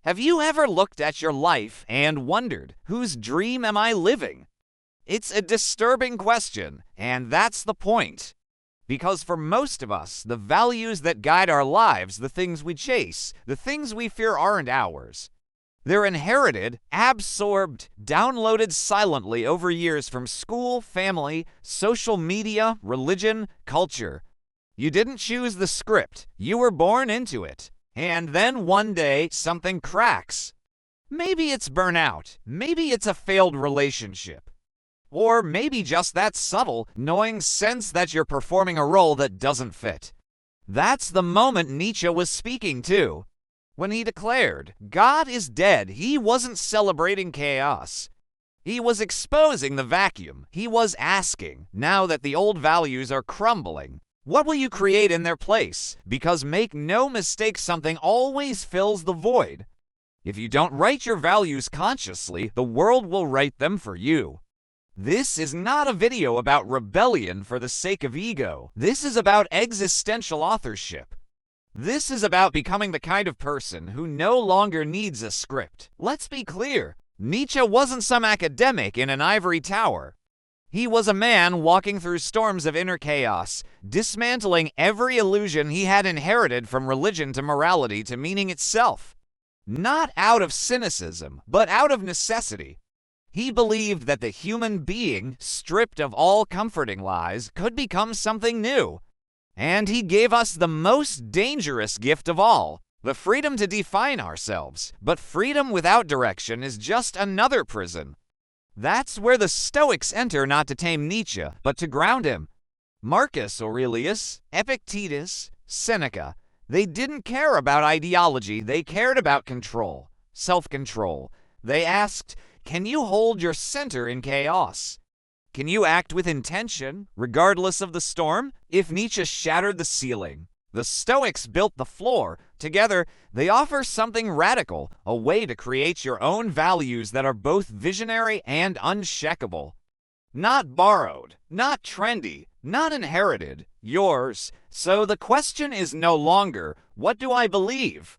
Have you ever looked at your life and wondered, whose dream am I living? It's a disturbing question, and that's the point. Because for most of us, the values that guide our lives, the things we chase, the things we fear aren't ours. They're inherited, absorbed, downloaded silently over years from school, family, social media, religion, culture. You didn't choose the script, you were born into it. And then one day, something cracks. Maybe it's burnout, maybe it's a failed relationship. Or maybe just that subtle, knowing sense that you're performing a role that doesn't fit. That's the moment Nietzsche was speaking to. When he declared, God is dead, he wasn't celebrating chaos. He was exposing the vacuum. He was asking, now that the old values are crumbling, what will you create in their place? Because make no mistake, something always fills the void. If you don't write your values consciously, the world will write them for you. This is not a video about rebellion for the sake of ego. This is about existential authorship. This is about becoming the kind of person who no longer needs a script. Let's be clear, Nietzsche wasn't some academic in an ivory tower. He was a man walking through storms of inner chaos, dismantling every illusion he had inherited from religion to morality to meaning itself. Not out of cynicism, but out of necessity. He believed that the human being, stripped of all comforting lies, could become something new. And he gave us the most dangerous gift of all, the freedom to define ourselves. But freedom without direction is just another prison. That's where the Stoics enter, not to tame Nietzsche, but to ground him. Marcus Aurelius, Epictetus, Seneca, they didn't care about ideology, they cared about control, self-control. They asked, can you hold your center in chaos? Can you act with intention, regardless of the storm? If Nietzsche shattered the ceiling, the Stoics built the floor. Together, they offer something radical, a way to create your own values that are both visionary and unshakable. Not borrowed, not trendy, not inherited, yours. So the question is no longer, what do I believe?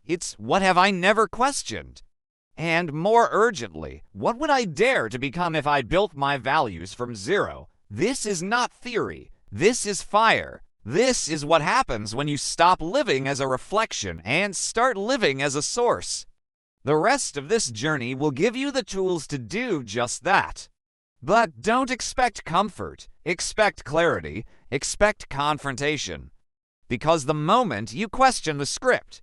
It's, what have I never questioned? And more urgently, what would I dare to become if I built my values from zero? This is not theory. This is fire. This is what happens when you stop living as a reflection and start living as a source. The rest of this journey will give you the tools to do just that. But don't expect comfort. Expect clarity. Expect confrontation. Because the moment you question the script,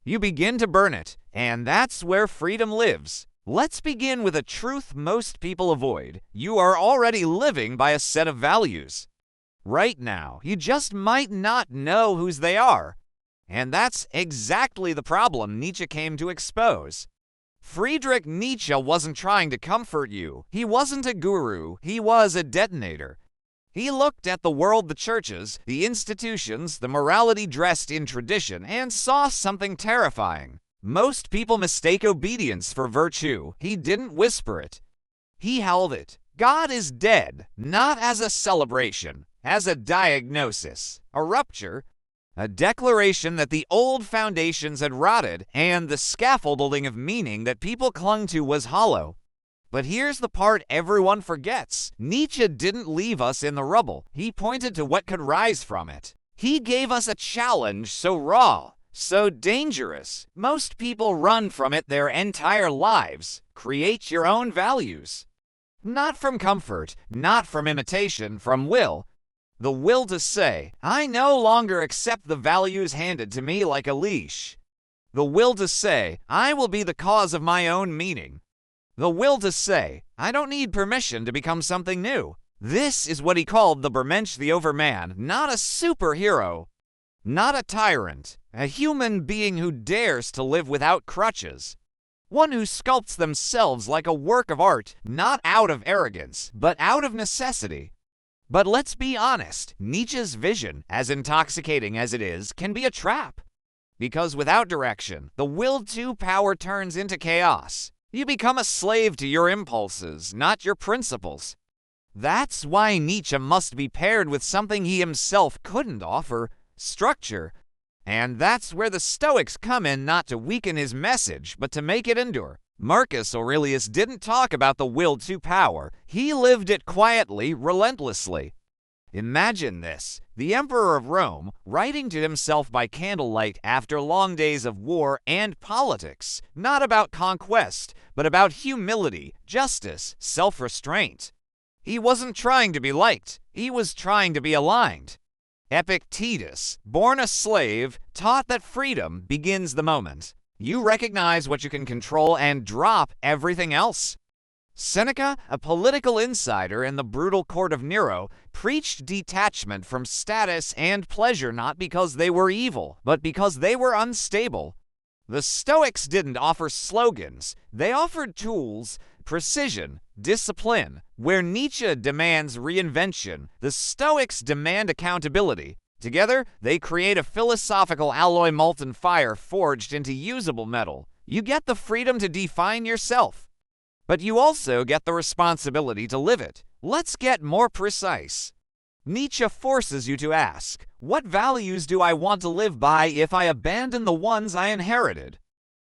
you begin to burn it, and that's where freedom lives. Let's begin with a truth most people avoid. You are already living by a set of values. Right now, you just might not know whose they are. And that's exactly the problem Nietzsche came to expose. Friedrich Nietzsche wasn't trying to comfort you. He wasn't a guru. He was a detonator. He looked at the world, the churches, the institutions, the morality dressed in tradition, and saw something terrifying. Most people mistake obedience for virtue. He didn't whisper it. He held it. God is dead, not as a celebration, as a diagnosis, a rupture, a declaration that the old foundations had rotted and the scaffolding of meaning that people clung to was hollow. But here's the part everyone forgets. Nietzsche didn't leave us in the rubble. He pointed to what could rise from it. He gave us a challenge so raw, so dangerous. Most people run from it their entire lives. Create your own values. Not from comfort, not from imitation, from will. The will to say, I no longer accept the values handed to me like a leash. The will to say, I will be the cause of my own meaning. The will to say, I don't need permission to become something new. This is what he called the Bermensch, the overman, not a superhero, not a tyrant, a human being who dares to live without crutches. One who sculpts themselves like a work of art, not out of arrogance, but out of necessity. But let's be honest, Nietzsche's vision, as intoxicating as it is, can be a trap. Because without direction, the will to power turns into chaos. You become a slave to your impulses, not your principles. That's why Nietzsche must be paired with something he himself couldn't offer, structure. And that's where the Stoics come in, not to weaken his message, but to make it endure. Marcus Aurelius didn't talk about the will to power. He lived it quietly, relentlessly. Imagine this: the Emperor of Rome, writing to himself by candlelight after long days of war and politics, not about conquest, but about humility, justice, self-restraint. He wasn't trying to be liked. He was trying to be aligned. Epictetus, born a slave, taught that freedom begins the moment you recognize what you can control and drop everything else. Seneca, a political insider in the brutal court of Nero, preached detachment from status and pleasure not because they were evil, but because they were unstable. The Stoics didn't offer slogans. They offered tools, precision, discipline. Where Nietzsche demands reinvention, the Stoics demand accountability. Together, they create a philosophical alloy molten fire forged into usable metal. You get the freedom to define yourself, but you also get the responsibility to live it. Let's get more precise. Nietzsche forces you to ask, what values do I want to live by if I abandon the ones I inherited?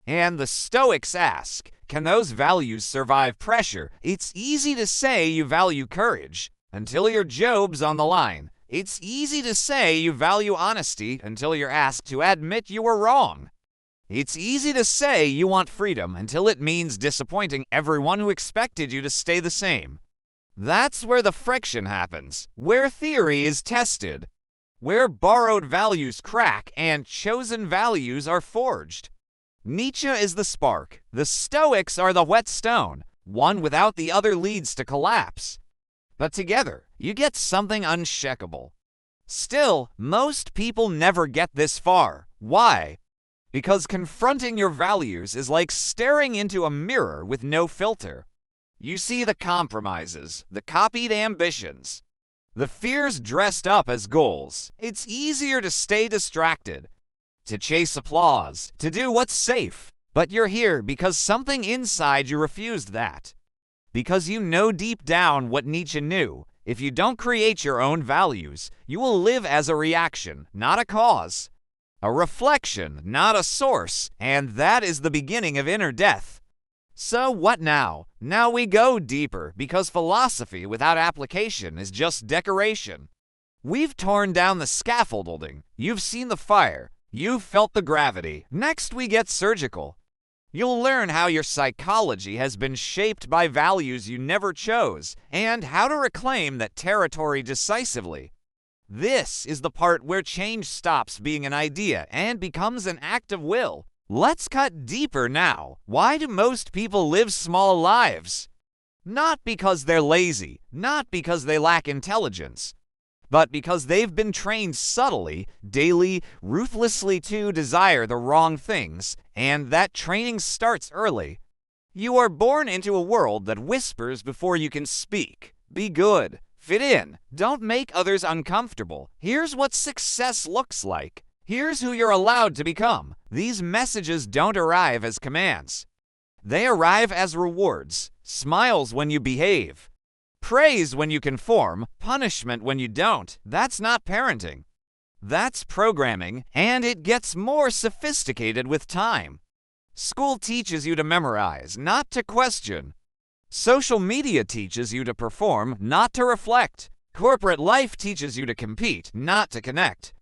And the Stoics ask, can those values survive pressure? It's easy to say you value courage until your job's on the line. It's easy to say you value honesty until you're asked to admit you were wrong. It's easy to say you want freedom until it means disappointing everyone who expected you to stay the same. That's where the friction happens, where theory is tested, where borrowed values crack and chosen values are forged. Nietzsche is the spark. The Stoics are the whetstone. One without the other leads to collapse. But together, you get something unshakable. Still, most people never get this far. Why? Because confronting your values is like staring into a mirror with no filter. You see the compromises, the copied ambitions, the fears dressed up as goals. It's easier to stay distracted, to chase applause, to do what's safe. But you're here because something inside you refused that. Because you know deep down what Nietzsche knew. If you don't create your own values, you will live as a reaction, not a cause. A reflection, not a source. And that is the beginning of inner death. So what now? Now we go deeper, because philosophy without application is just decoration. We've torn down the scaffolding. You've seen the fire. You've felt the gravity. Next we get surgical. You'll learn how your psychology has been shaped by values you never chose, and how to reclaim that territory decisively. This is the part where change stops being an idea and becomes an act of will. Let's cut deeper now. Why do most people live small lives? Not because they're lazy, not because they lack intelligence, but because they've been trained subtly, daily, ruthlessly to desire the wrong things, and that training starts early. You are born into a world that whispers before you can speak. Be good. Fit in. Don't make others uncomfortable. Here's what success looks like. Here's who you're allowed to become. These messages don't arrive as commands. They arrive as rewards. Smiles when you behave. Praise when you conform, punishment when you don't. That's not parenting. That's programming, and it gets more sophisticated with time. School teaches you to memorize, not to question. Social media teaches you to perform, not to reflect. Corporate life teaches you to compete, not to connect.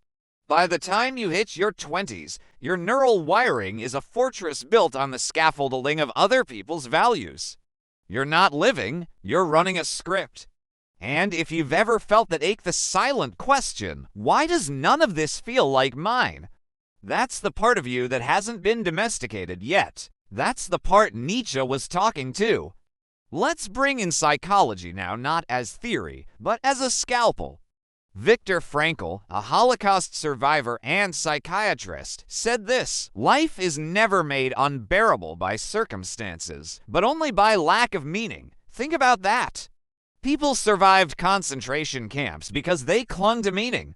By the time you hit your 20s, your neural wiring is a fortress built on the scaffolding of other people's values. You're not living, you're running a script. And if you've ever felt that ache, the silent question, why does none of this feel like mine? That's the part of you that hasn't been domesticated yet. That's the part Nietzsche was talking to. Let's bring in psychology now, not as theory, but as a scalpel. Viktor Frankl, a Holocaust survivor and psychiatrist, said this: life is never made unbearable by circumstances, but only by lack of meaning. Think about that. People survived concentration camps because they clung to meaning.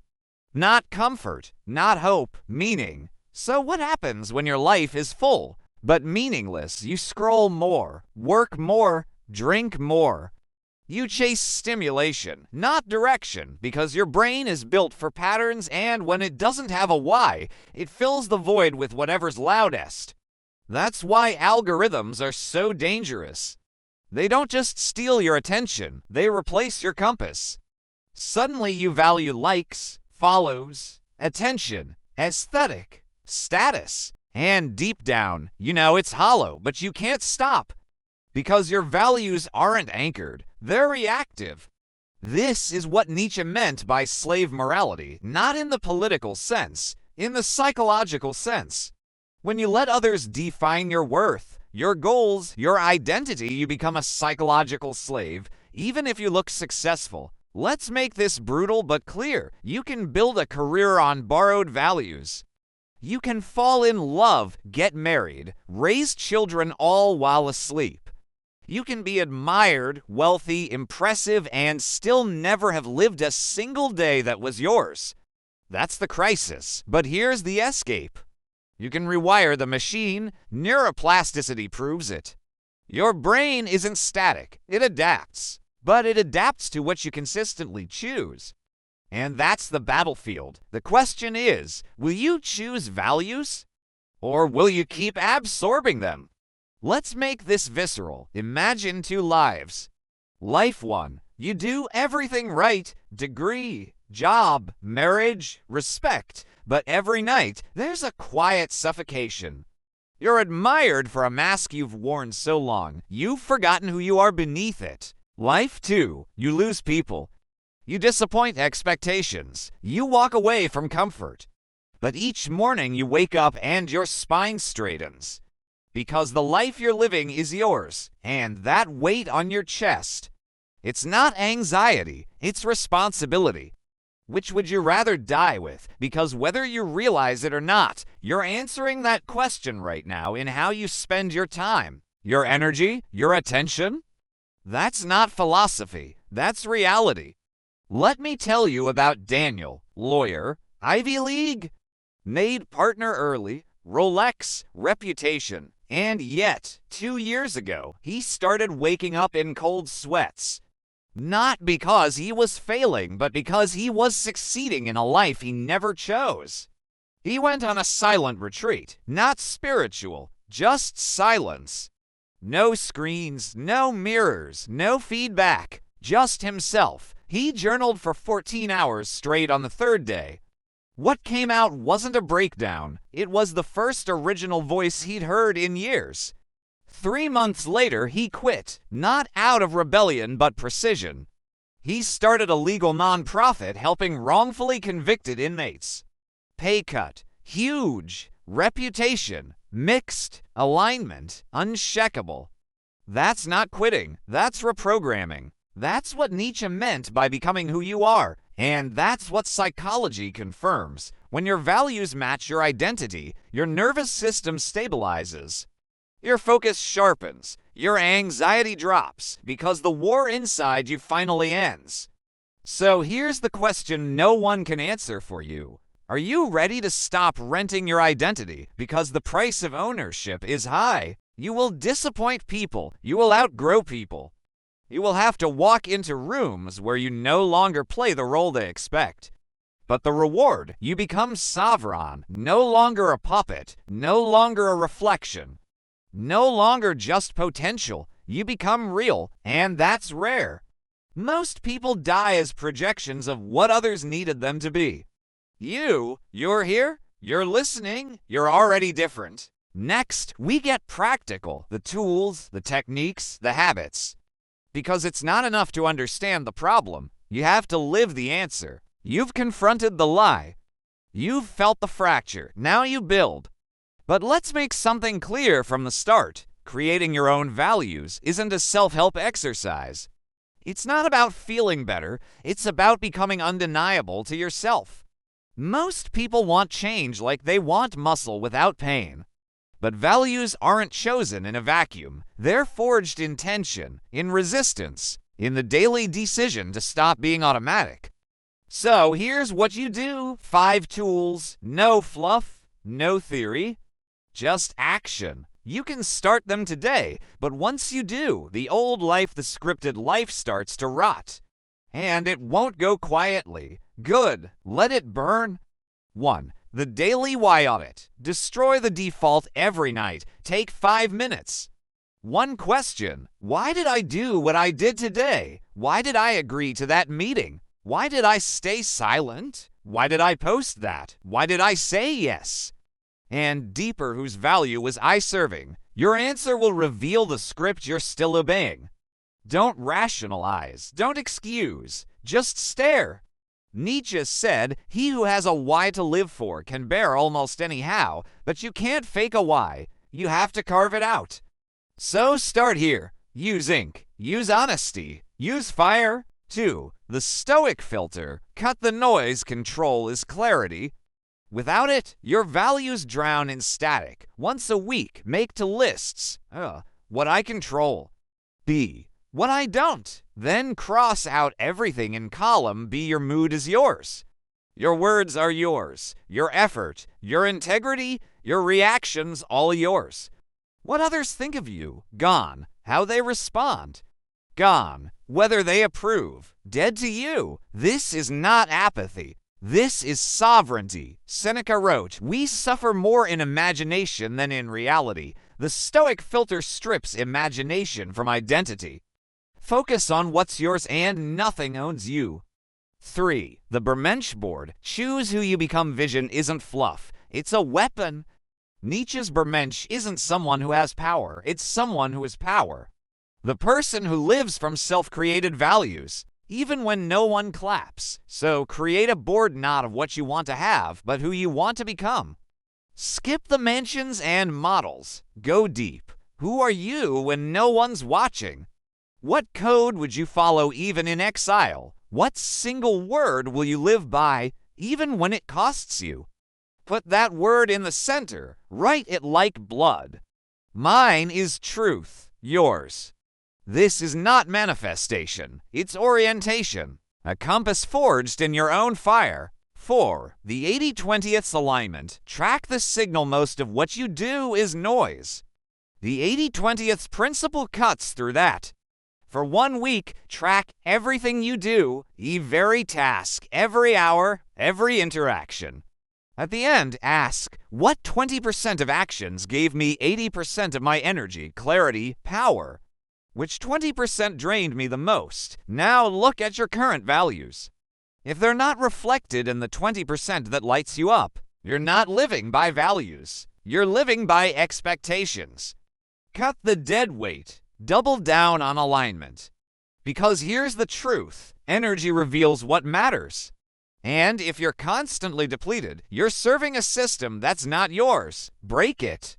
Not comfort, not hope, meaning. So what happens when your life is full, but meaningless? You scroll more, work more, drink more. You chase stimulation, not direction, because your brain is built for patterns, and when it doesn't have a why, it fills the void with whatever's loudest. That's why algorithms are so dangerous. They don't just steal your attention, they replace your compass. Suddenly you value likes, follows, attention, aesthetic, status, and deep down, you know it's hollow, but you can't stop. Because your values aren't anchored, they're reactive. This is what Nietzsche meant by slave morality, not in the political sense, in the psychological sense. When you let others define your worth, your goals, your identity, you become a psychological slave, even if you look successful. Let's make this brutal but clear. You can build a career on borrowed values. You can fall in love, get married, raise children all while asleep. You can be admired, wealthy, impressive, and still never have lived a single day that was yours. That's the crisis, but here's the escape. You can rewire the machine. Neuroplasticity proves it. Your brain isn't static. It adapts. But it adapts to what you consistently choose. And that's the battlefield. The question is, will you choose values? Or will you keep absorbing them? Let's make this visceral. Imagine two lives. Life 1. You do everything right. Degree, job, marriage, respect. But every night, there's a quiet suffocation. You're admired for a mask you've worn so long, you've forgotten who you are beneath it. Life 2. You lose people. You disappoint expectations. You walk away from comfort. But each morning you wake up and your spine straightens. Because the life you're living is yours, and that weight on your chest. It's not anxiety, it's responsibility. Which would you rather die with? Because whether you realize it or not, you're answering that question right now in how you spend your time, your energy, your attention. That's not philosophy, that's reality. Let me tell you about Daniel, lawyer, Ivy League, made partner early, Rolex, reputation. And yet, 2 years ago, he started waking up in cold sweats. Not because he was failing, but because he was succeeding in a life he never chose. He went on a silent retreat, not spiritual, just silence. No screens, no mirrors, no feedback, just himself. He journaled for 14 hours straight on the third day. What came out wasn't a breakdown. It was the first original voice he'd heard in years. 3 months later, he quit, not out of rebellion but precision. He started a legal nonprofit helping wrongfully convicted inmates. Pay cut, huge. Reputation, mixed. Alignment, uncheckable. That's not quitting, that's reprogramming. That's what Nietzsche meant by becoming who you are. And that's what psychology confirms. When your values match your identity, your nervous system stabilizes. Your focus sharpens. Your anxiety drops because the war inside you finally ends. So here's the question no one can answer for you. Are you ready to stop renting your identity because the price of ownership is high? You will disappoint people. You will outgrow people. You will have to walk into rooms where you no longer play the role they expect. But the reward, you become sovereign, no longer a puppet, no longer a reflection, no longer just potential. You become real, and that's rare. Most people die as projections of what others needed them to be. You're here, you're listening, you're already different. Next, we get practical, the tools, the techniques, the habits. Because it's not enough to understand the problem. You have to live the answer. You've confronted the lie. You've felt the fracture. Now you build. But let's make something clear from the start. Creating your own values isn't a self-help exercise. It's not about feeling better. It's about becoming undeniable to yourself. Most people want change like they want muscle without pain. But values aren't chosen in a vacuum. They're forged in tension, in resistance, in the daily decision to stop being automatic. So here's what you do. 5 tools, no fluff, no theory, just action. You can start them today, but once you do, the old life, the scripted life, starts to rot. And it won't go quietly. Good. Let it burn. 1. The daily why audit. Destroy the default every night. Take 5 minutes. One question. Why did I do what I did today? Why did I agree to that meeting? Why did I stay silent? Why did I post that? Why did I say yes? And deeper, whose value was I serving? Your answer will reveal the script you're still obeying. Don't rationalize. Don't excuse. Just stare. Nietzsche said, "He who has a why to live for can bear almost any how, but you can't fake a why. You have to carve it out." So start here. Use ink. Use honesty. Use fire. 2. The Stoic filter. Cut the noise. Control is clarity. Without it, your values drown in static. Once a week, make to lists. What I control. B. What I don't. Then cross out everything in column B. Your mood is yours. Your words are yours. Your effort, your integrity, your reactions, all yours. What others think of you, gone. How they respond, gone. Whether they approve, dead to you. This is not apathy. This is sovereignty. Seneca wrote, "We suffer more in imagination than in reality." The Stoic filter strips imagination from identity. Focus on what's yours and nothing owns you. 3. The Bermensch board. Choose who you become. Vision isn't fluff. It's a weapon. Nietzsche's Bermensch isn't someone who has power. It's someone who is power. The person who lives from self-created values, even when no one claps. So create a board not of what you want to have, but who you want to become. Skip the mansions and models. Go deep. Who are you when no one's watching? What code would you follow even in exile? What single word will you live by, even when it costs you? Put that word in the center. Write it like blood. Mine is truth. Yours. This is not manifestation. It's orientation. A compass forged in your own fire. 4. The 80/20th alignment. Track the signal. Most of what you do is noise. The 80/20th principle cuts through that. For 1 week, track everything you do, every task, every hour, every interaction. At the end, ask, what 20% of actions gave me 80% of my energy, clarity, power? Which 20% drained me the most? Now look at your current values. If they're not reflected in the 20% that lights you up, you're not living by values. You're living by expectations. Cut the dead weight. Double down on alignment. Because here's the truth. Energy reveals what matters. And if you're constantly depleted, you're serving a system that's not yours. Break it.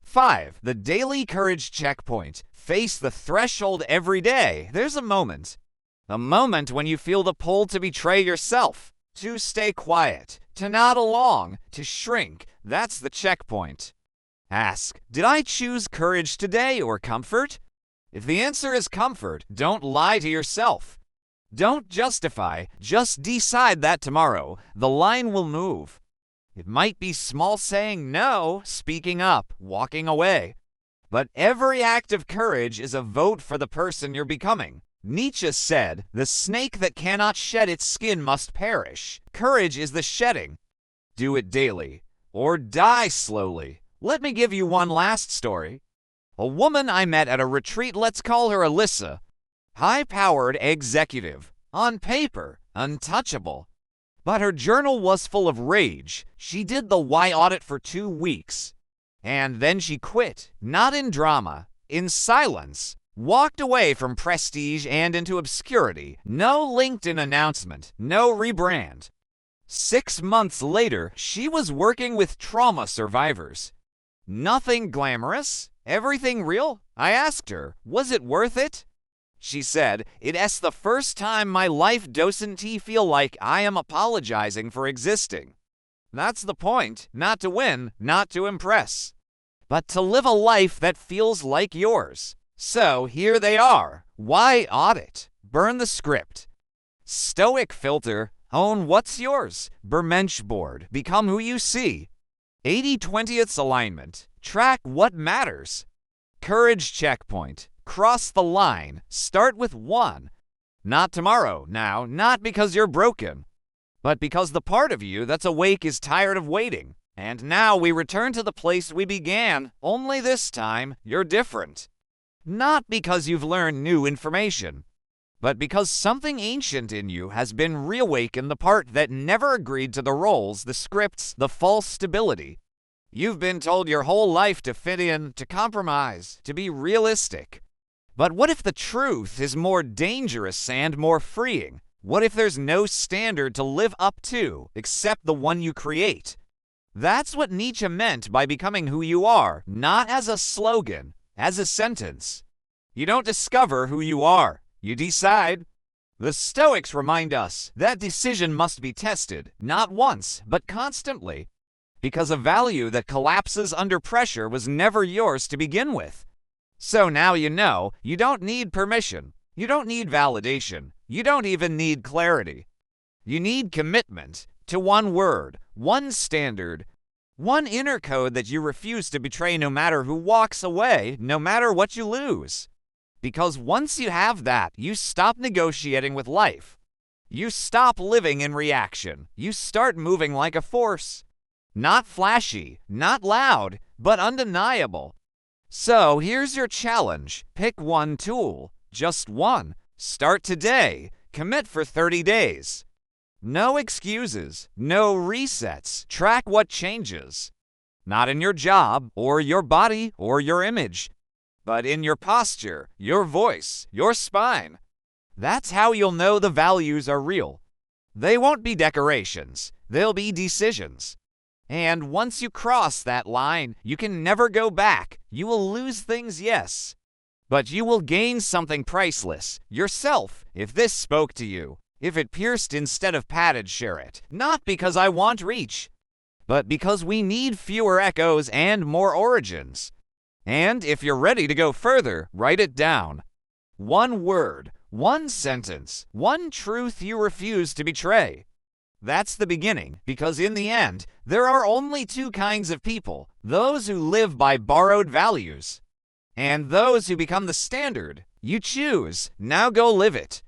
5. The daily courage checkpoint. Face the threshold every day. There's a moment. A moment when you feel the pull to betray yourself, to stay quiet, to nod along, to shrink. That's the checkpoint. Ask, did I choose courage today or comfort? If the answer is comfort, don't lie to yourself. Don't justify, just decide that tomorrow the line will move. It might be small, saying no, speaking up, walking away. But every act of courage is a vote for the person you're becoming. Nietzsche said, "The snake that cannot shed its skin must perish." Courage is the shedding. Do it daily, or die slowly. Let me give you one last story. A woman I met at a retreat, let's call her Alyssa. High-powered executive. On paper, untouchable. But her journal was full of rage. She did the why audit for 2 weeks. And then she quit. Not in drama, in silence. Walked away from prestige and into obscurity. No LinkedIn announcement. No rebrand. 6 months later, she was working with trauma survivors. Nothing glamorous. Everything real? I asked her, was it worth it? She said, it's the first time my life doesn't feel like I am apologizing for existing. That's the point, not to win, not to impress, but to live a life that feels like yours. So here they are. Why audit? Burn the script. Stoic filter, own what's yours. Bermensch board, become who you see. 80/20th alignment. Track what matters. Courage checkpoint. Cross the line. Start with 1. Not tomorrow, now, not because you're broken, but because the part of you that's awake is tired of waiting. And now we return to the place we began, only this time you're different. Not because you've learned new information, but because something ancient in you has been reawakened, the part that never agreed to the roles, the scripts, the false stability. You've been told your whole life to fit in, to compromise, to be realistic. But what if the truth is more dangerous and more freeing? What if there's no standard to live up to except the one you create? That's what Nietzsche meant by becoming who you are, not as a slogan, as a sentence. You don't discover who you are, you decide. The Stoics remind us that decision must be tested, not once, but constantly, because a value that collapses under pressure was never yours to begin with. So now you know, you don't need permission, you don't need validation, you don't even need clarity. You need commitment to one word, one standard, one inner code that you refuse to betray no matter who walks away, no matter what you lose. Because once you have that, you stop negotiating with life. You stop living in reaction. You start moving like a force. Not flashy, not loud, but undeniable. So here's your challenge. Pick one tool, just one. Start today. Commit for 30 days. No excuses, no resets. Track what changes. Not in your job, or your body, or your image, but in your posture, your voice, your spine. That's how you'll know the values are real. They won't be decorations, they'll be decisions. And once you cross that line, you can never go back. You will lose things, yes, but you will gain something priceless, yourself. If this spoke to you, if it pierced instead of padded, share it. Not because I want reach, but because we need fewer echoes and more origins. And if you're ready to go further, write it down. One word, one sentence, one truth you refuse to betray. That's the beginning, because in the end, there are only two kinds of people: those who live by borrowed values, and those who become the standard. You choose. Now go live it.